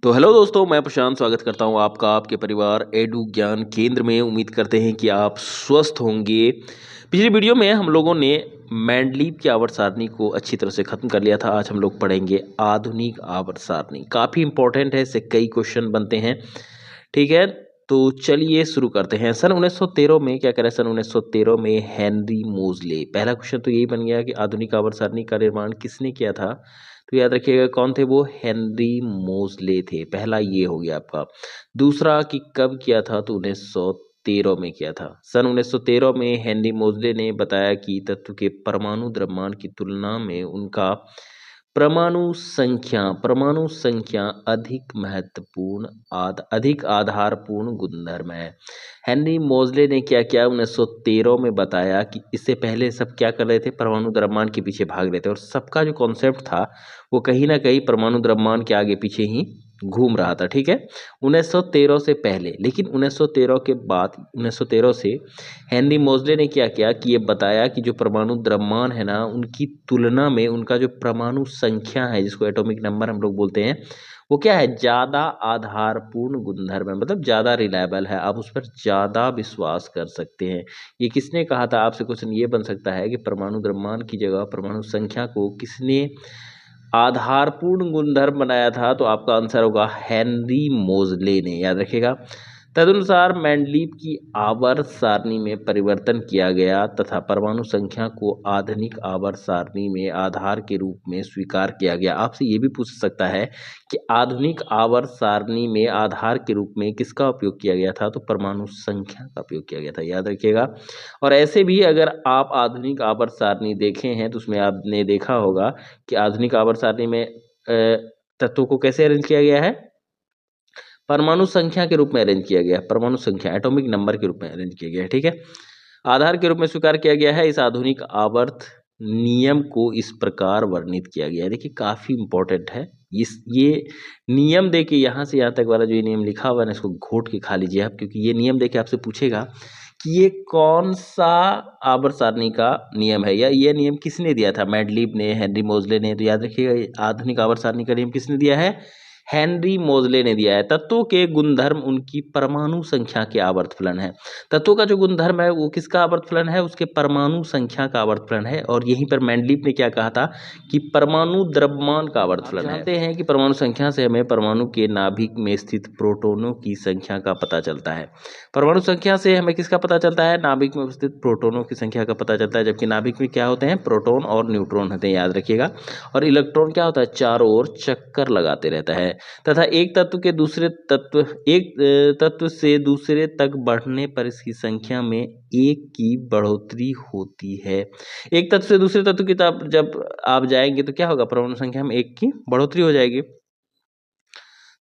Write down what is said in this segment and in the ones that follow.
तो हेलो दोस्तों, मैं प्रशांत स्वागत करता हूं आपका आपके परिवार एडू ज्ञान केंद्र में। उम्मीद करते हैं कि आप स्वस्थ होंगे। पिछली वीडियो में हम लोगों ने मैंडलीव की आवर्त सारणी को अच्छी तरह से खत्म कर लिया था। आज हम लोग पढ़ेंगे आधुनिक आवर्त सारणी। काफ़ी इंपॉर्टेंट है, इससे कई क्वेश्चन बनते हैं। ठीक है, तो चलिए शुरू करते हैं। सन 1913 में क्या करें, सन 1913 में हेनरी मोजले। पहला क्वेश्चन तो यही बन गया कि आधुनिक आवर्त सारणी का निर्माण किसने किया था। तो याद रखिएगा कौन थे वो, हेनरी मोजले थे। पहला ये हो गया आपका। दूसरा कि कब किया था, तो 1913 में किया था। सन 1913 में हेनरी मोजले ने बताया कि तत्व के परमाणु द्रव्यमान की तुलना में उनका परमाणु संख्या अधिक महत्वपूर्ण अधिक आधारपूर्ण गुणधर्म है। हेनरी मोजले ने क्या किया, 1913 में बताया कि इससे पहले सब क्या कर रहे थे, परमाणु द्रव्यमान के पीछे भाग रहे थे, और सबका जो कॉन्सेप्ट था वो कहीं ना कहीं परमाणु द्रव्यमान के आगे पीछे ही घूम रहा था। ठीक है, 1913 से पहले। लेकिन 1913 के बाद, 1913 से हेनरी मोजले ने क्या किया कि ये बताया कि जो परमाणु द्रव्यमान है ना, उनकी तुलना में उनका जो परमाणु संख्या है, जिसको एटॉमिक नंबर हम लोग बोलते हैं, वो क्या है, ज्यादा आधारपूर्ण गुणधर्म है। मतलब ज्यादा रिलायबल है, आप उस पर ज्यादा विश्वास कर सकते हैं। ये किसने कहा था, आपसे क्वेश्चन ये बन सकता है कि परमाणु द्रव्यमान की जगह परमाणु संख्या को किसने आधारपूर्ण गुणधर्म बनाया था। तो आपका आंसर होगा हेनरी मोजले ने, याद रखिएगा। तदनुसार मेंडलीव की आवर्त सारणी में परिवर्तन किया गया तथा परमाणु संख्या को आधुनिक आवर्त सारणी में आधार के रूप में स्वीकार किया गया। आपसे ये भी पूछ सकता है कि आधुनिक आवर्त सारणी में आधार के रूप में किसका उपयोग किया गया था, तो परमाणु संख्या का उपयोग किया गया था, याद रखिएगा। और ऐसे भी अगर आप आधुनिक आवर्त सारणी देखे हैं तो उसमें आपने देखा होगा कि आधुनिक आवर्त सारणी में तत्वों को कैसे अरेंज किया गया है, परमाणु संख्या के रूप में अरेंज किया गया। परमाणु संख्या एटॉमिक नंबर के रूप में अरेंज किया गया है। ठीक है, आधार के रूप में स्वीकार किया गया है। इस आधुनिक आवर्त नियम को इस प्रकार वर्णित किया गया है। देखिए काफी इंपॉर्टेंट है ये नियम। देखिए यहाँ से यहाँ तक वाला जो ये नियम लिखा हुआ है ना, इसको घोट के खा लीजिए आप, क्योंकि ये नियम देखिए आपसे पूछेगा कि ये कौन सा आवर्त सारणी का नियम है, या ये नियम किसने दिया था, मेंडलीव ने, हेनरी मोजले ने। तो याद रखिएगा आधुनिक आवर्त सारणी का नियम किसने दिया है, हेनरी मोजले ने दिया है। तत्वों के गुणधर्म उनकी परमाणु संख्या के आवर्तफलन है। तत्वों का जो गुणधर्म है वो किसका आवर्तफलन है, उसके परमाणु संख्या का आवर्तफलन है। और यहीं पर मेंडलीव ने क्या कहा था कि परमाणु द्रव्यमान का आवर्तफलन है। जानते हैं कि परमाणु संख्या से हमें परमाणु के नाभिक में स्थित प्रोटॉनों की संख्या का पता चलता है। परमाणु संख्या से हमें किसका पता चलता है, नाभिक में उपस्थित प्रोटॉनों की संख्या का पता चलता है। जबकि नाभिक में क्या होते हैं, प्रोटॉन और न्यूट्रॉन होते हैं, याद रखिएगा। और इलेक्ट्रॉन क्या होता है, चारों ओर चक्कर लगाते रहता है। तथा एक तत्व से दूसरे तक बढ़ने पर इसकी संख्या में एक की बढ़ोतरी होती है। एक तत्व से दूसरे तत्व की तरफ जब आप जाएंगे तो क्या होगा, परमाणु संख्या में एक की बढ़ोतरी हो जाएगी।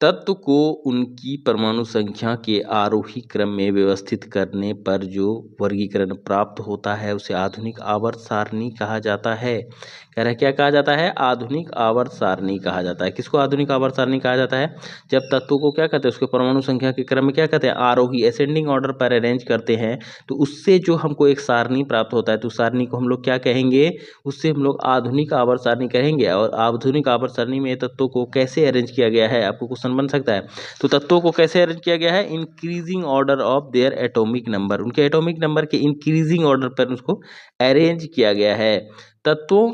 तत्व को उनकी परमाणु संख्या के आरोही क्रम में व्यवस्थित करने पर जो वर्गीकरण प्राप्त होता है उसे आधुनिक आवर्त सारणी कहा जाता है। कह रहा है क्या कहा जाता है, आधुनिक आवर्त सारणी कहा जाता है। किसको आधुनिक आवर्त सारणी कहा जाता है, जब तत्वों को क्या कहते हैं, उसके परमाणु संख्या के क्रम में क्या कहते हैं, आरोही असेंडिंग ऑर्डर पर अरेंज करते हैं, तो उससे जो हमको एक सारणी प्राप्त होता है, तो सारणी को हम लोग क्या कहेंगे, उससे हम लोग आधुनिक आवर्त सारणी कहेंगे। और आधुनिक आवर्त सारणी में तत्वों को कैसे अरेंज किया गया है, आपको क्वेश्चन बन सकता है। तो तत्वों को कैसे अरेंज किया गया है, increasing order of their atomic number, उनके एटॉमिक नंबर के इंक्रीजिंग ऑर्डर पर उसको अरेंज किया गया है। तत्वों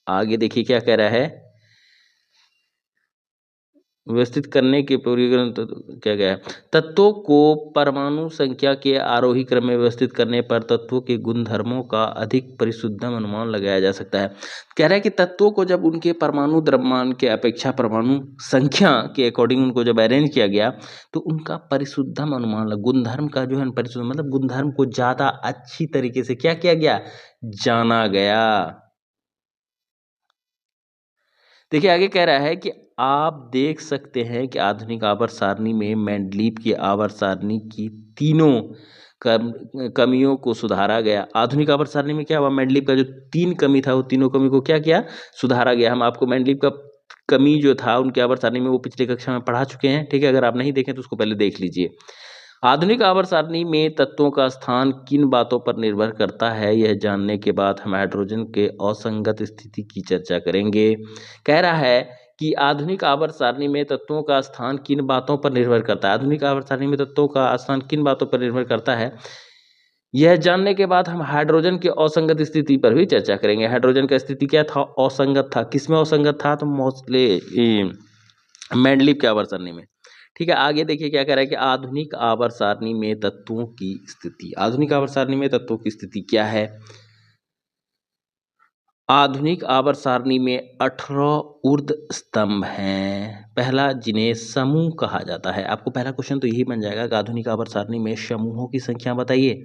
आगे देखिए क्या कह रहा है, व्यवस्थित करने के पूर्वीकरण क्या गया है, तत्वों को परमाणु संख्या के आरोही क्रम में व्यवस्थित करने पर तत्वों के गुणधर्मों का अधिक परिशुद्धम अनुमान लगाया जा सकता है। कह रहा है कि तत्वों को जब उनके परमाणु द्रव्यमान के अपेक्षा परमाणु संख्या के अकॉर्डिंग उनको जब अरेंज किया गया तो उनका परिशुद्धम अनुमान, गुणधर्म का जो है परिशुद्ध मतलब गुणधर्म को ज्यादा अच्छी तरीके से क्या किया गया, जाना गया। देखिए आगे कह रहा है कि आप देख सकते हैं कि आधुनिक आवर्त सारणी में मेंडलीव की आवर्त सारणी की तीनों कमियों को सुधारा गया। आधुनिक आवर्त सारणी में क्या हुआ, मेंडलीव का जो तीन कमी था वो तीनों कमी को क्या किया, सुधारा गया। हम आपको मेंडलीव का कमी जो था उनके आवर्त सारणी में वो पिछली कक्षा में पढ़ा चुके हैं। ठीक है, अगर आप नहीं देखें तो उसको पहले देख लीजिए। आधुनिक आवर्त सारणी में तत्वों का स्थान किन बातों पर निर्भर करता है, यह जानने के बाद हम हाइड्रोजन के असंगत स्थिति की चर्चा करेंगे। कह रहा है कि आधुनिक आवर्त सारणी में तत्वों का स्थान किन बातों पर निर्भर करता है। आधुनिक आवर्त सारणी में तत्वों का स्थान किन बातों पर निर्भर करता है, यह जानने के बाद हम हाइड्रोजन की असंगत स्थिति पर भी चर्चा करेंगे। हाइड्रोजन का स्थिति क्या था, असंगत था। किसमें असंगत था, तो मोस्टली मेंडलीव के आवर्त सारणी में। ठीक है, आगे देखिए क्या कह रहा है कि आधुनिक आवर्त सारणी में तत्वों की स्थिति। आधुनिक आवर्त सारणी में तत्वों की स्थिति क्या है। आधुनिक आवर्त सारणी में 18 ऊर्ध्व स्तंभ हैं, पहला जिन्हें समूह कहा जाता है। आपको पहला क्वेश्चन तो यही बन जाएगा कि आधुनिक आवर्त सारणी में समूहों की संख्या बताइए।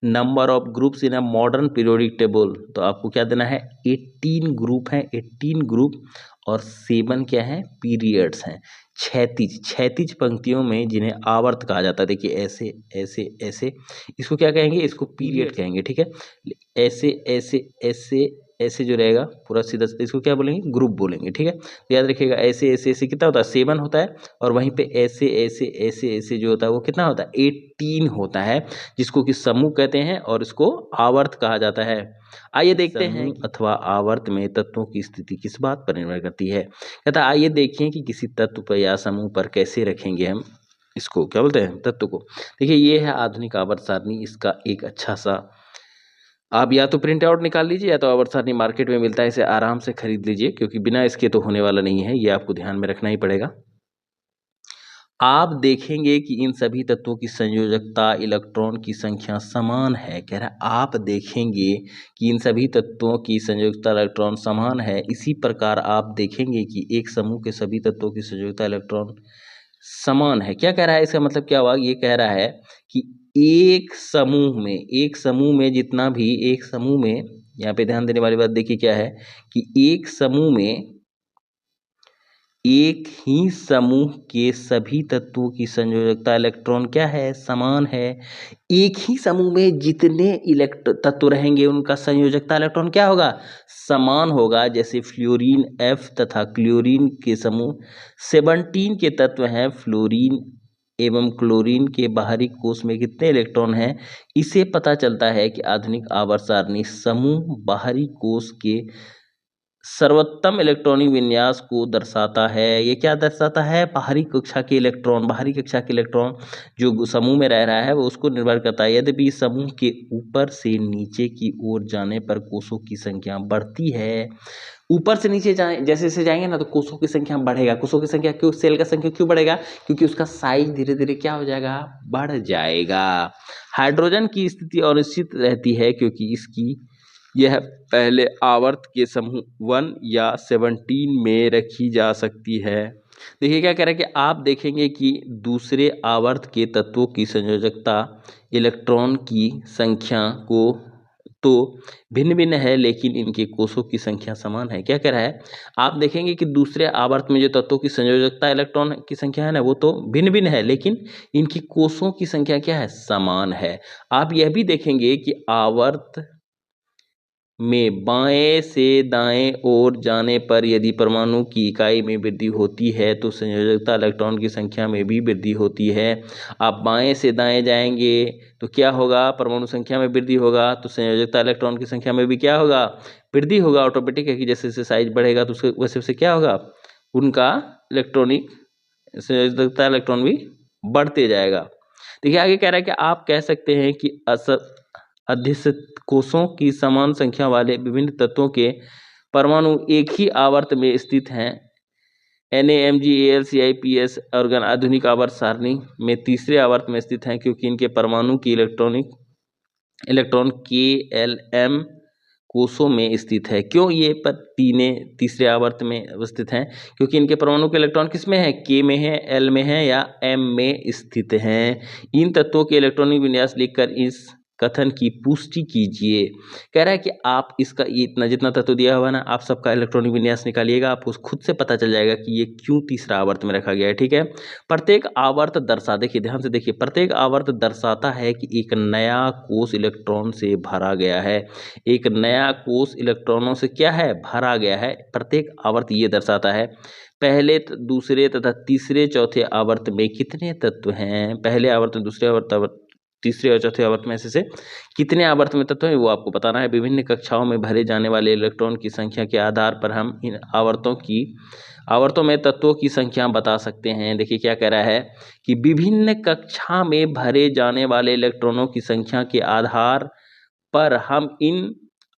Number of groups in a modern periodic table, तो आपको क्या देना है, 18 ग्रुप हैं, 18 ग्रुप, और 7 क्या है, पीरियड्स हैं। क्षैतिज पंक्तियों में जिन्हें आवर्त कहा जाता है, देखिए ऐसे ऐसे ऐसे, इसको क्या कहेंगे, इसको पीरियड कहेंगे। ठीक है, ऐसे ऐसे ऐसे ऐसे जो रहेगा पूरा सीधा, इसको क्या बोलेंगे, ग्रुप बोलेंगे। ठीक है, तो याद रखिएगा ऐसे ऐसे ऐसे कितना होता है, 7 होता है, और वहीं पे ऐसे ऐसे ऐसे ऐसे जो होता है वो कितना होता है, 18 होता है, जिसको कि समूह कहते हैं और इसको आवर्त कहा जाता है। आइए देखते हैं अथवा आवर्त में तत्वों की स्थिति किस बात पर निर्भर करती है। कहता है आइए देखें कि किसी तत्व पर या समूह पर कैसे रखेंगे हम इसको, क्या बोलते हैं, तत्व को। देखिए ये है आधुनिक आवर्त सारणी, इसका एक अच्छा सा आप या तो प्रिंट आउट निकाल लीजिए या तो आवर्त सारणी मार्केट में मिलता है, इसे आराम से खरीद लीजिए, क्योंकि बिना इसके तो होने वाला नहीं है, ये आपको ध्यान में रखना ही पड़ेगा। आप देखेंगे कि इन सभी तत्वों की संयोजकता इलेक्ट्रॉन की संख्या समान है। कह रहा है आप देखेंगे कि इन सभी तत्वों की संयोजकता इलेक्ट्रॉन समान है। इसी प्रकार आप देखेंगे कि एक समूह के सभी तत्वों की संयोजकता इलेक्ट्रॉन समान है। क्या कह रहा है, इसका मतलब क्या हुआ, ये कह रहा है कि एक समूह में जितना भी, एक समूह में, यहाँ पे ध्यान देने वाली बात देखिए क्या है कि एक समूह में एक ही समूह के सभी तत्वों की संयोजकता इलेक्ट्रॉन क्या है, समान है। एक ही समूह में जितने तत्व रहेंगे उनका संयोजकता इलेक्ट्रॉन क्या होगा, समान होगा। जैसे फ्लोरीन F तथा क्लोरीन के समूह 17 के तत्व हैं। फ्लोरीन एवं क्लोरीन के बाहरी कोश में कितने इलेक्ट्रॉन हैं, इसे पता चलता है कि आधुनिक आवर्त सारणी समूह बाहरी कोश के सर्वोत्तम इलेक्ट्रॉनिक विन्यास को दर्शाता है। ये क्या दर्शाता है, बाहरी कक्षा के इलेक्ट्रॉन जो समूह में रह रहा है वो उसको निर्भर करता है। यद्यपि समूह के ऊपर से नीचे की ओर जाने पर कोषों की संख्या बढ़ती है। ऊपर से नीचे जैसे जैसे जाएंगे ना तो कोषों की संख्या बढ़ेगा। कोषों की संख्या क्यों, सेल का संख्या क्यों बढ़ेगा, क्योंकि उसका साइज धीरे धीरे क्या हो जाएगा, बढ़ जाएगा। हाइड्रोजन की स्थिति अनिश्चित रहती है क्योंकि इसकी यह पहले आवर्त के समूह 1 या 17 में रखी जा सकती है। देखिए क्या कह रहा है कि आप देखेंगे कि दूसरे आवर्त के तत्वों की संयोजकता इलेक्ट्रॉन की संख्या को तो भिन्न भिन्न है, लेकिन इनके कोषों की संख्या समान है। क्या कह रहा है, आप देखेंगे कि दूसरे आवर्त में जो तत्वों की संयोजकता इलेक्ट्रॉन की संख्या है ना, वो तो भिन्न भिन्न है, लेकिन इनकी कोषों की संख्या क्या है, समान है। आप यह भी देखेंगे कि आवर्त में बाएं से दाएं ओर जाने पर यदि परमाणु की इकाई में वृद्धि होती है तो संयोजकता इलेक्ट्रॉन की संख्या में भी वृद्धि होती है। आप बाएं से दाएं जाएंगे तो क्या होगा, परमाणु संख्या में वृद्धि होगा, तो संयोजकता इलेक्ट्रॉन की संख्या में भी क्या होगा, वृद्धि होगा। ऑटोमेटिक है कि जैसे जैसे साइज बढ़ेगा तो उसके वैसे वैसे क्या होगा, उनका इलेक्ट्रॉनिक संयोजकता इलेक्ट्रॉन भी बढ़ते जाएगा। देखिए आगे कह रहा है कि आप कह सकते हैं कि अध्यस्थ कोषों की समान संख्या वाले विभिन्न तत्वों के परमाणु एक ही आवर्त में स्थित हैं। NaMgAlClPs ऑर्गन आधुनिक आवर्त सारणी में तीसरे आवर्त में स्थित हैं क्योंकि इनके परमाणु की इलेक्ट्रॉन KLM कोषों में स्थित है। क्यों ये तीसरे आवर्त में अवस्थित हैं, क्योंकि इनके परमाणु के इलेक्ट्रॉन किस में है, K में है, L में है या M में स्थित हैं। इन तत्वों के इलेक्ट्रॉनिक विन्यास लिखकर इस कथन की पुष्टि कीजिए। कह रहा है कि आप इसका ये इतना जितना तत्व दिया हुआ ना, आप सबका इलेक्ट्रॉनिक विन्यास निकालिएगा, आपको खुद से पता चल जाएगा कि ये क्यों तीसरा आवर्त में रखा गया है। ठीक है, प्रत्येक आवर्त देखिए ध्यान से देखिए, प्रत्येक आवर्त दर्शाता है कि एक नया कोष इलेक्ट्रॉन से भरा गया है। एक नया कोष इलेक्ट्रॉनों से क्या है, भरा गया है। प्रत्येक आवर्त ये दर्शाता है। पहले दूसरे तथा तीसरे चौथे आवर्त में कितने तत्व हैं, पहले आवर्त में, दूसरे आवर्त तीसरे और चौथे आवर्त में से कितने आवर्त में तत्व हैं वो आपको बताना है। विभिन्न कक्षाओं में भरे जाने वाले इलेक्ट्रॉन की संख्या के आधार पर हम इन आवर्तों की आवर्तों में तत्वों की संख्या बता सकते हैं। देखिए क्या कह रहा है कि विभिन्न कक्षा में भरे जाने वाले इलेक्ट्रॉनों की संख्या के आधार पर हम इन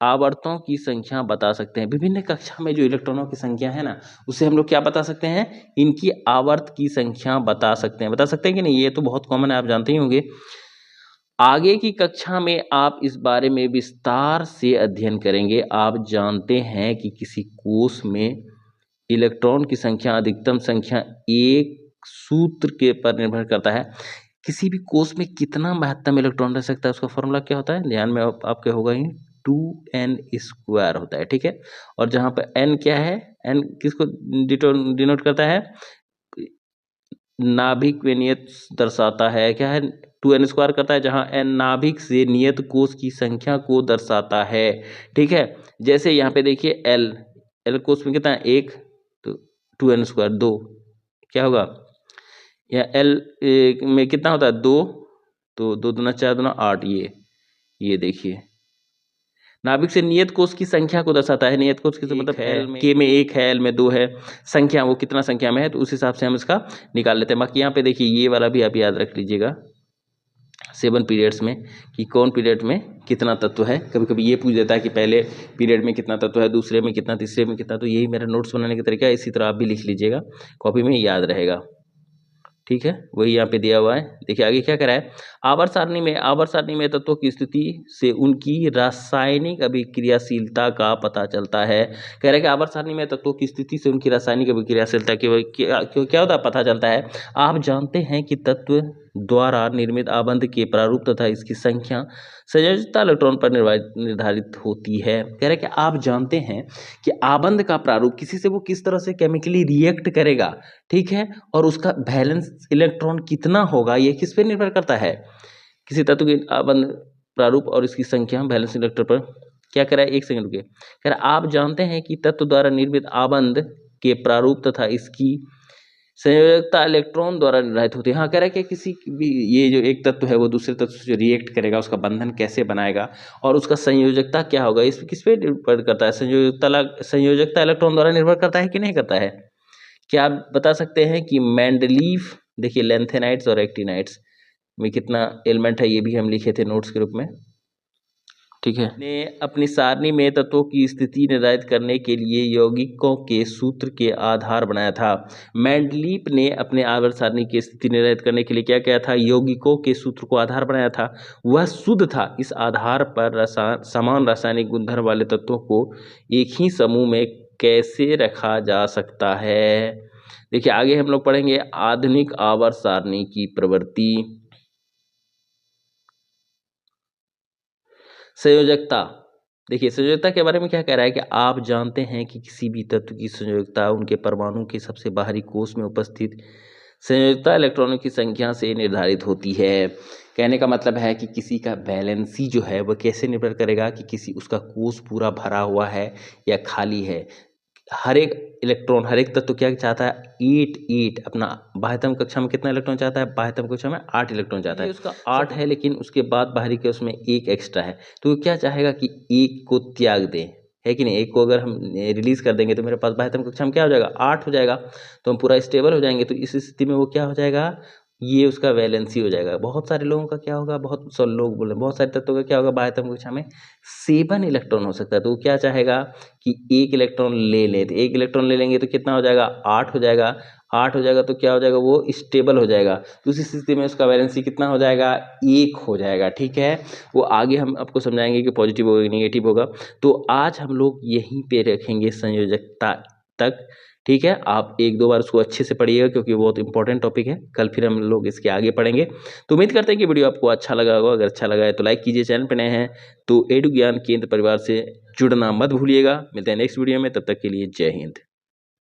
आवर्तों की संख्या बता सकते हैं। विभिन्न कक्षा में जो इलेक्ट्रॉनों की संख्या है ना, उसे हम लोग क्या बता सकते हैं, इनकी आवर्त की संख्या बता सकते हैं। बता सकते हैं कि नहीं, ये तो बहुत कॉमन है, आप जानते ही होंगे। आगे की कक्षा में आप इस बारे में विस्तार से अध्ययन करेंगे। आप जानते हैं कि किसी कोष में इलेक्ट्रॉन की संख्या, अधिकतम संख्या एक सूत्र के पर निर्भर करता है। किसी भी कोष में कितना महत्तम इलेक्ट्रॉन रह सकता है, उसका फॉर्मूला क्या होता है, ध्यान में आपके होगा ही, 2n² होता है। ठीक है, और जहाँ पर n क्या है, n किसको डिनोट करता है, नाभिक में नियत दर्शाता है। क्या है, 2n² करता है, जहाँ n नाभिक से नियत कोष की संख्या को दर्शाता है। ठीक है, जैसे यहाँ पे देखिए l कोष में कितना है, 1, तो 2n² 2, क्या होगा, या l में कितना होता है, 2, तो 2 दूना 4 दूना 8, ये देखिए नाभिक से नियत कोष की संख्या को दर्शाता है। नियत कोष की मतलब के में 1 है, l में 2 है, संख्या वो कितना संख्या में है, तो उस हिसाब से हम इसका निकाल लेते हैं। बाकी यहाँ पे देखिए ये वाला भी आप याद रख लीजिएगा 7 पीरियड्स में, कि कौन पीरियड में कितना तत्व है। कभी कभी ये पूछ देता है कि पहले पीरियड में कितना तत्व है, दूसरे में कितना, तीसरे में कितना। तो यही मेरा नोट्स बनाने का तरीका है, इसी तरह आप भी लिख लीजिएगा, कॉपी में याद रहेगा। ठीक है, वही यहाँ पे दिया हुआ है। देखिए आगे क्या कह रहा है, आवर्त सारणी में तत्वों की स्थिति से उनकी रासायनिक अभिक्रियाशीलता का पता चलता है। कह रहा है कि आवर्त सारणी में तत्वों की स्थिति से उनकी रासायनिक अभिक्रियाशीलता क्या होता है, पता चलता है। आप जानते हैं कि तत्व द्वारा निर्मित आबंध के प्रारूप तथा इसकी संख्या संयोजकता इलेक्ट्रॉन पर निर्धारित होती है। कह रहे हैं कि आप जानते हैं कि आबंध का प्रारूप, किसी से वो किस तरह से केमिकली रिएक्ट करेगा, ठीक है, और उसका वैलेंस इलेक्ट्रॉन कितना होगा, ये किस पे निर्भर करता है, किसी तत्व के आबंध प्रारूप और इसकी संख्या वैलेंस इलेक्ट्रॉन पर। क्या कह रहा है, एक सेकंड रुकिए, कह रहा है आप जानते हैं कि तत्व द्वारा निर्मित आबंध के प्रारूप तथा इसकी संयोजकता इलेक्ट्रॉन द्वारा निर्धारित होती है। हाँ, कह रहा है कि किसी भी, ये जो एक तत्व है वो दूसरे तत्व से जो रिएक्ट करेगा, उसका बंधन कैसे बनाएगा और उसका संयोजकता क्या होगा, इस किस पे निर्भर करता है, संयोजकता इलेक्ट्रॉन द्वारा निर्भर करता है कि नहीं करता है। क्या आप बता सकते हैं कि मेंडलीफ, देखिए लेंथेनाइट्स और एक्टिनाइट्स में कितना एलिमेंट है, ये भी हम लिखे थे नोट्स के रूप में। ठीक है, ने अपनी सारणी में तत्वों की स्थिति निर्धारित करने के लिए यौगिकों के सूत्र के आधार बनाया था। मेंडलीफ ने अपने आवर्त सारणी की स्थिति निर्धारित करने के लिए क्या किया था, यौगिकों के सूत्र को आधार बनाया था। वह शुद्ध था। इस आधार पर समान रासायनिक गुणधर्म वाले तत्वों को एक ही समूह में कैसे रखा जा सकता है। देखिए आगे हम लोग पढ़ेंगे आधुनिक आवर्त सारणी की प्रवृत्ति। संयोजकता, देखिए संयोजकता के बारे में क्या कह रहा है कि आप जानते हैं कि किसी भी तत्व की संयोजकता उनके परमाणु के सबसे बाहरी कोष में उपस्थित संयोजकता इलेक्ट्रॉनों की संख्या से निर्धारित होती है। कहने का मतलब है कि किसी का वैलेंसी जो है वह कैसे निर्भर करेगा कि किसी उसका कोष पूरा भरा हुआ है या खाली है। हर एक इलेक्ट्रॉन, हर एक तत्व क्या चाहता है, 8 अपना बाह्यतम कक्षा में कितना इलेक्ट्रॉन चाहता है, बाह्यतम कक्षा में 8 इलेक्ट्रॉन चाहता है। उसका 8 है, लेकिन उसके बाद बाहरी के उसमें 1 एक्स्ट्रा है, तो वो क्या चाहेगा कि 1 को त्याग दे, है कि नहीं। 1 को अगर हम रिलीज कर देंगे तो मेरे पास बाह्यतम कक्षा में क्या हो जाएगा, 8 हो जाएगा, तो हम पूरा स्टेबल हो जाएंगे। तो इस स्थिति में वो क्या हो जाएगा, ये उसका वैलेंसी हो जाएगा। बहुत सारे लोगों का क्या होगा, बहुत सारे लोग बोले, बहुत सारे तत्वों का क्या होगा, बाह्यतम कक्षा में 7 इलेक्ट्रॉन हो सकता है। तो वो क्या चाहेगा कि 1 इलेक्ट्रॉन ले ले, तो 1 इलेक्ट्रॉन ले लेंगे तो कितना हो जाएगा, 8 हो जाएगा। 8 हो जाएगा तो क्या हो जाएगा, वो स्टेबल हो जाएगा। तो उस स्थिति में उसका वैलेंसी कितना हो जाएगा, 1 हो जाएगा। ठीक है, वो आगे हम आपको समझाएंगे कि पॉजिटिव होगा नेगेटिव होगा। तो आज हम लोग यहीं पे रखेंगे संयोजकता तक। ठीक है, आप 1-2 बार उसको अच्छे से पढ़िएगा क्योंकि वो बहुत इंपॉर्टेंट टॉपिक है। कल फिर हम लोग इसके आगे पढ़ेंगे। तो उम्मीद करते हैं कि वीडियो आपको अच्छा लगा होगा। अगर अच्छा लगा है तो लाइक कीजिए, चैनल पर नए हैं तो एडु ज्ञान केंद्र परिवार से जुड़ना मत भूलिएगा। मिलते हैं नेक्स्ट वीडियो में, तब तक के लिए जय हिंद।